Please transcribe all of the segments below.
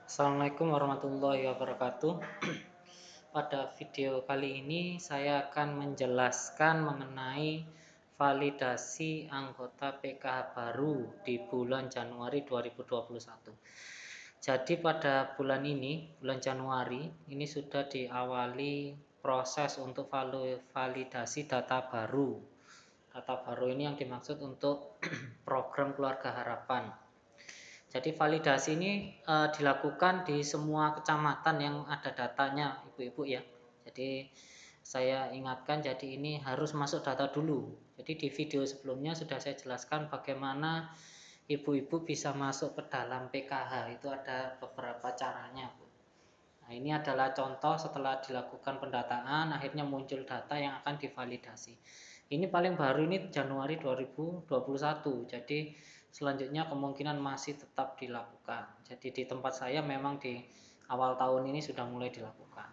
Assalamualaikum warahmatullahi wabarakatuh. Pada video kali ini saya akan menjelaskan mengenai validasi anggota PKH baru di bulan Januari 2021. Jadi pada bulan ini, bulan Januari, ini sudah diawali proses untuk validasi data baru. Data baru ini yang dimaksud untuk program Keluarga Harapan. Jadi validasi ini dilakukan di semua kecamatan yang ada datanya, ibu-ibu ya. Jadi saya ingatkan, jadi ini harus masuk data dulu. Jadi di video sebelumnya sudah saya jelaskan bagaimana ibu-ibu bisa masuk ke dalam PKH. Itu ada beberapa caranya, Bu. Nah, ini adalah contoh setelah dilakukan pendataan, akhirnya muncul data yang akan divalidasi. Ini paling baru ini Januari 2021. Jadi selanjutnya kemungkinan masih tetap dilakukan. Jadi di tempat saya memang di awal tahun ini sudah mulai dilakukan.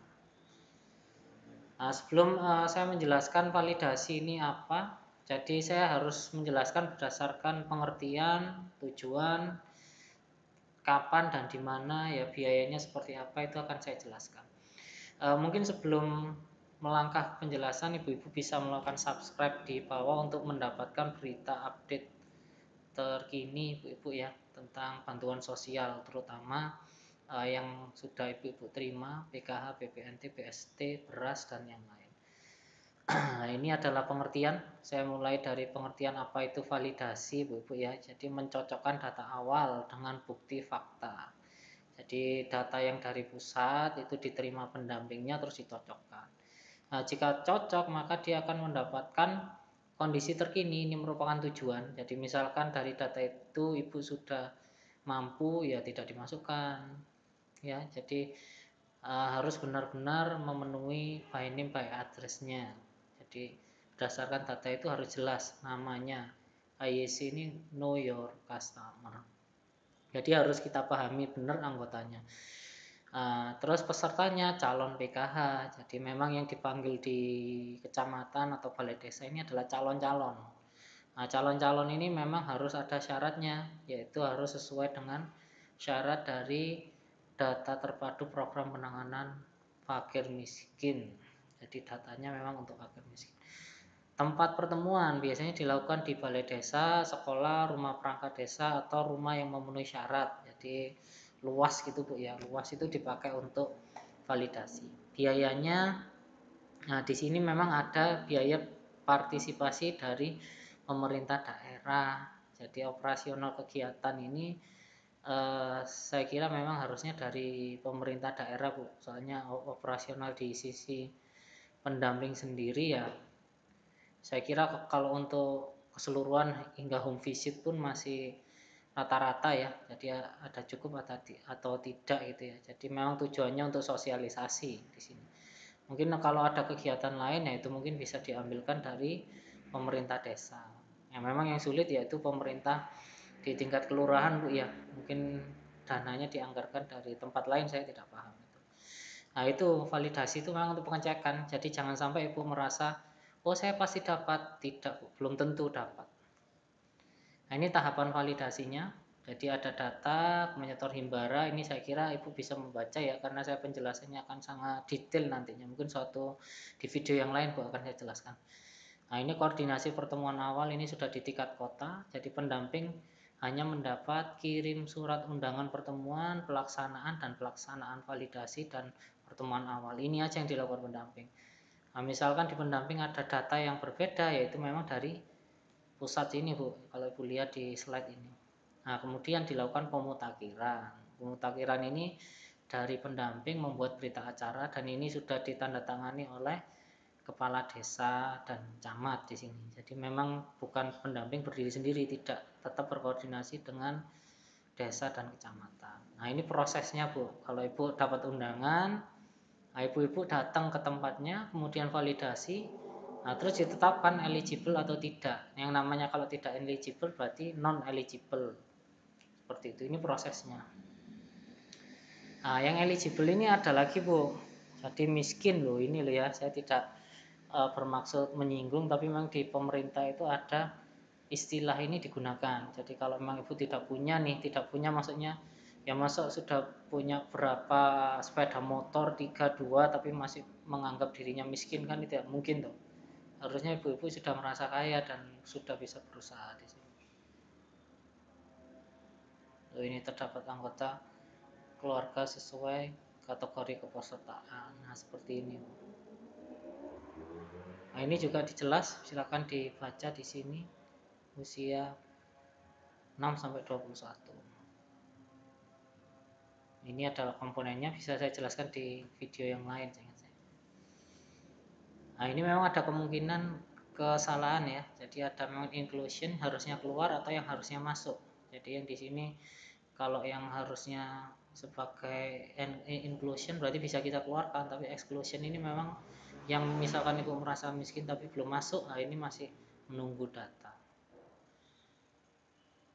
Nah, sebelum saya menjelaskan validasi ini apa, jadi saya harus menjelaskan berdasarkan pengertian, tujuan, kapan dan di mana, ya biayanya seperti apa, itu akan saya jelaskan. Mungkin sebelum melangkah penjelasan, ibu-ibu bisa melakukan subscribe di bawah untuk mendapatkan berita update terkini ibu-ibu ya, tentang bantuan sosial terutama yang sudah ibu-ibu terima, PKH, PPNT, PST, beras dan yang lain. Nah, ini adalah pengertian. Saya mulai dari pengertian apa itu validasi, ibu-ibu ya. Jadi mencocokkan data awal dengan bukti fakta. Jadi data yang dari pusat itu diterima pendampingnya terus dicocokkan. Nah, jika cocok maka dia akan mendapatkan kondisi terkini. Ini merupakan tujuan. Jadi misalkan dari data itu ibu sudah mampu, ya tidak dimasukkan. Ya, jadi harus benar-benar memenuhi by name by address-nya. Jadi berdasarkan data itu harus jelas namanya. IEC ini know your customer. Jadi harus kita pahami benar anggotanya. Terus pesertanya calon PKH. Jadi memang yang dipanggil di kecamatan atau balai desa ini adalah calon-calon. Nah, calon-calon ini memang harus ada syaratnya, yaitu harus sesuai dengan syarat dari data terpadu program penanganan fakir miskin. Jadi datanya memang untuk fakir miskin. Tempat pertemuan biasanya dilakukan di balai desa, sekolah, rumah perangkat desa, atau rumah yang memenuhi syarat. Jadi luas gitu Bu ya, luas itu dipakai untuk validasi. Biayanya, nah di sini memang ada biaya partisipasi dari pemerintah daerah. Jadi operasional kegiatan ini saya kira memang harusnya dari pemerintah daerah Bu. Soalnya operasional di sisi pendamping sendiri ya, saya kira kalau untuk keseluruhan hingga home visit pun masih rata-rata ya, jadi ada cukup atau tidak gitu ya. Jadi memang tujuannya untuk sosialisasi di sini. Mungkin kalau ada kegiatan lain ya itu mungkin bisa diambilkan dari pemerintah desa. Yang memang yang sulit yaitu pemerintah di tingkat kelurahan Bu ya. Mungkin dananya dianggarkan dari tempat lain, saya tidak paham itu. Nah, itu validasi itu memang untuk pengecekan. Jadi jangan sampai Ibu merasa, oh saya pasti dapat. Tidak Bu, belum tentu dapat. Nah, ini tahapan validasinya. Jadi ada data, menyetor himbara, ini saya kira Ibu bisa membaca ya, karena saya penjelasannya akan sangat detail nantinya. Mungkin suatu di video yang lain Bu akan saya jelaskan. Nah, ini koordinasi pertemuan awal ini sudah di tingkat kota, jadi pendamping hanya mendapat kirim surat undangan pertemuan, pelaksanaan dan pelaksanaan validasi dan pertemuan awal. Ini aja yang dilakukan pendamping. Nah, misalkan di pendamping ada data yang berbeda, yaitu memang dari pusat ini Bu, kalau Ibu lihat di slide ini. Nah, kemudian dilakukan pemutakhiran. Pemutakhiran ini dari pendamping membuat berita acara dan ini sudah ditandatangani oleh kepala desa dan camat di sini. Jadi memang bukan pendamping berdiri sendiri, tidak, tetap berkoordinasi dengan desa dan kecamatan. Nah, ini prosesnya Bu. Kalau Ibu dapat undangan, nah, ibu-ibu datang ke tempatnya, kemudian validasi, nah terus ditetapkan eligible atau tidak. Yang namanya kalau tidak eligible berarti non eligible. Seperti itu, ini prosesnya. Nah, yang eligible ini ada lagi Bu. Jadi miskin loh ini loh ya, saya tidak bermaksud menyinggung, tapi memang di pemerintah itu ada istilah ini digunakan. Jadi kalau memang ibu tidak punya nih, tidak punya maksudnya Ya masa sudah punya berapa sepeda motor 3 2 tapi masih menganggap dirinya miskin, kan tidak mungkin tuh. Harusnya ibu-ibu sudah merasa kaya dan sudah bisa berusaha di sini. Ini terdapat anggota keluarga sesuai kategori kepesertaan. Nah, seperti ini. Nah, ini juga dijelas, silakan dibaca di sini usia 6 sampai 21. Ini adalah komponennya, bisa saya jelaskan di video yang lain. Nah, ini memang ada kemungkinan kesalahan ya. Jadi ada memang inclusion harusnya keluar atau yang harusnya masuk. Jadi yang di sini kalau yang harusnya sebagai inclusion berarti bisa kita keluarkan, tapi exclusion ini memang yang misalkan ibu merasa miskin tapi belum masuk, nah ini masih menunggu data.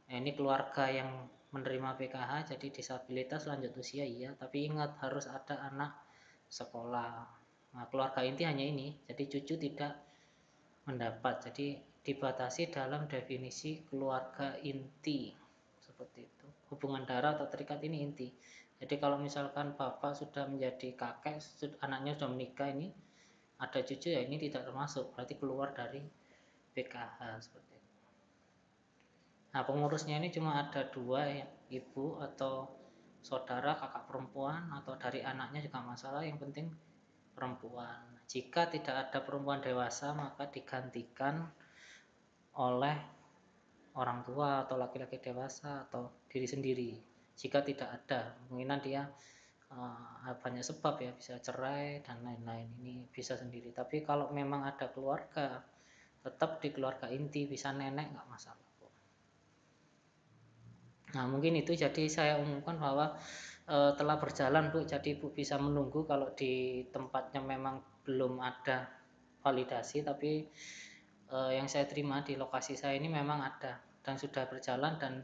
Nah, ini keluarga yang menerima PKH jadi disabilitas lanjut usia iya, tapi ingat harus ada anak sekolah. Nah, keluarga inti hanya ini, jadi cucu tidak mendapat. Jadi dibatasi dalam definisi keluarga inti seperti itu. Hubungan darah atau terikat ini inti. Jadi kalau misalkan bapak sudah menjadi kakek, anaknya sudah menikah, ini ada cucu, ya ini tidak termasuk, berarti keluar dari PKH seperti itu. Nah, pengurusnya ini cuma ada dua ya, ibu atau saudara, kakak perempuan, atau dari anaknya juga masalah, yang penting perempuan. Jika tidak ada perempuan dewasa, maka digantikan oleh orang tua atau laki-laki dewasa atau diri sendiri. Jika tidak ada, kemungkinan dia banyak sebab ya, bisa cerai dan lain-lain, ini bisa sendiri. Tapi kalau memang ada keluarga, tetap di keluarga inti, bisa nenek nggak masalah. Nah, mungkin itu jadi saya umumkan bahwa telah berjalan Bu, jadi Ibu bisa menunggu kalau di tempatnya memang belum ada validasi, tapi yang saya terima di lokasi saya ini memang ada dan sudah berjalan, dan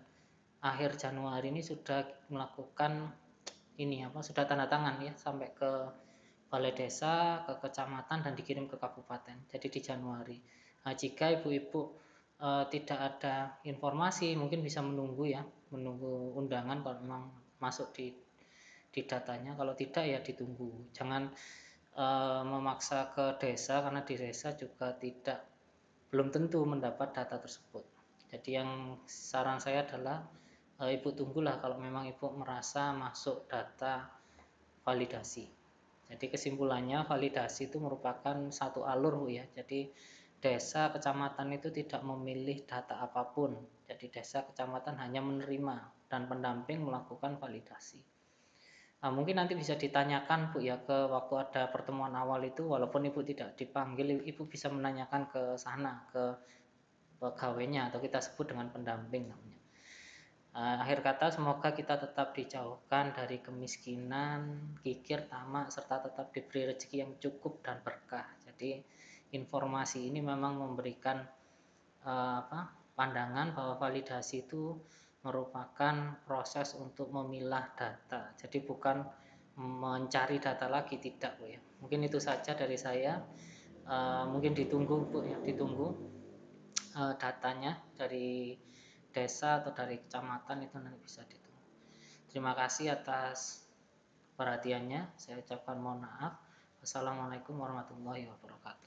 akhir Januari ini sudah melakukan ini apa, sudah tanda tangan ya, sampai ke balai desa, ke kecamatan, dan dikirim ke kabupaten. Jadi di Januari. Nah, jika ibu-ibu tidak ada informasi, mungkin bisa menunggu ya, menunggu undangan kalau memang masuk di datanya. Kalau tidak ya ditunggu. Jangan memaksa ke desa, karena di desa juga tidak, belum tentu mendapat data tersebut. Jadi yang saran saya adalah ibu tunggulah kalau memang ibu merasa masuk data validasi. Jadi kesimpulannya, validasi itu merupakan satu alur Bu ya. Jadi desa kecamatan itu tidak memilih data apapun. Jadi desa kecamatan hanya menerima dan pendamping melakukan validasi. Nah, mungkin nanti bisa ditanyakan Bu ya, ke waktu ada pertemuan awal itu, walaupun Ibu tidak dipanggil, Ibu bisa menanyakan ke sana, ke pegawainya, atau kita sebut dengan pendamping namanya. Akhir kata, semoga kita tetap dijauhkan dari kemiskinan, kikir, tamak, serta tetap diberi rezeki yang cukup dan berkah. Jadi informasi ini memang memberikan pandangan bahwa validasi itu merupakan proses untuk memilah data. Jadi bukan mencari data lagi, tidak Bu ya. Mungkin itu saja dari saya. Mungkin ditunggu Bu ya, ditunggu datanya dari desa atau dari kecamatan, itu nanti bisa ditunggu. Terima kasih atas perhatiannya. Saya ucapkan mohon maaf. Wassalamualaikum warahmatullahi wabarakatuh.